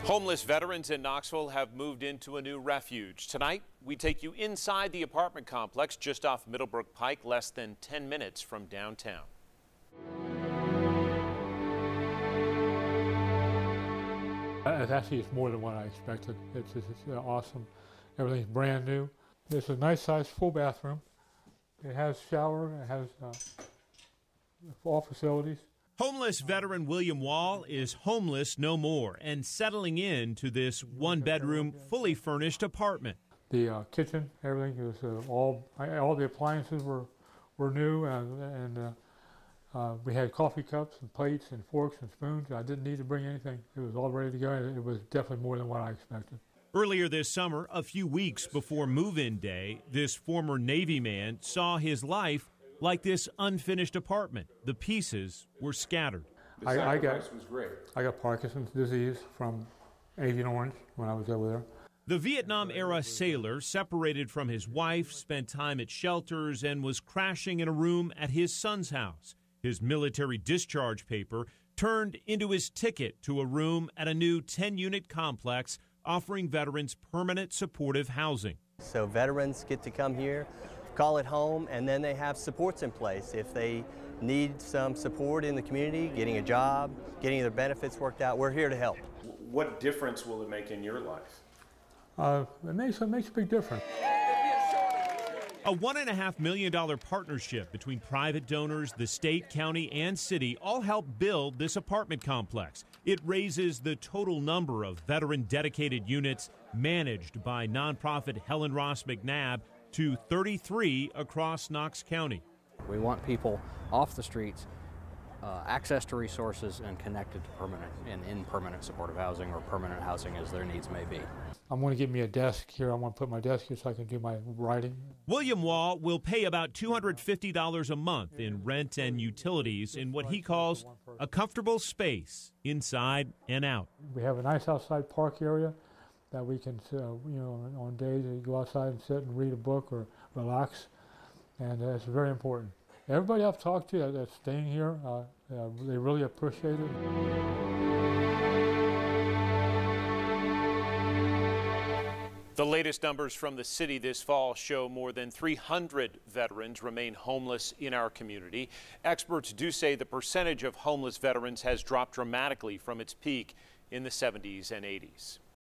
Homeless veterans in Knoxville have moved into a new refuge. Tonight, we take you inside the apartment complex just off Middlebrook Pike, less than 10 minutes from downtown. It's more than what I expected. It's awesome. Everything's brand new. It's a nice sized full bathroom. It has shower, it has all facilities. Homeless veteran William Wall is homeless no more and settling into this one-bedroom, fully furnished apartment. The kitchen, everything was all the appliances were new, and we had coffee cups and plates and forks and spoons. I didn't need to bring anything. It was all ready to go. It was definitely more than what I expected. Earlier this summer, a few weeks before move-in day, this former Navy man saw his life like this unfinished apartment. The pieces were scattered. I got Parkinson's disease from Agent Orange when I was over there. The Vietnam-era sailor separated from his wife, spent time at shelters, and was crashing in a room at his son's house. His military discharge paper turned into his ticket to a room at a new 10-unit complex offering veterans permanent supportive housing. So veterans get to come here, call it home, and then they have supports in place. If they need some support in the community, getting a job, getting their benefits worked out, we're here to help. What difference will it make in your life? It makes a big difference. A $1.5 million partnership between private donors, the state, county, and city all help build this apartment complex. It raises the total number of veteran-dedicated units managed by nonprofit Helen Ross McNabb to 33 across Knox County. We want people off the streets, access to resources, and connected to permanent and in permanent supportive housing or permanent housing as their needs may be. I'm going to get me a desk here. I want to put my desk here so I can do my writing. William Wall will pay about $250 a month in rent and utilities in what he calls a comfortable space inside and out. We have a nice outside park area that we can, on days you go outside and sit and read a book or relax, and it's very important. Everybody I've talked to that's staying here, they really appreciate it. The latest numbers from the city this fall show more than 300 veterans remain homeless in our community. Experts do say the percentage of homeless veterans has dropped dramatically from its peak in the 70s and 80s.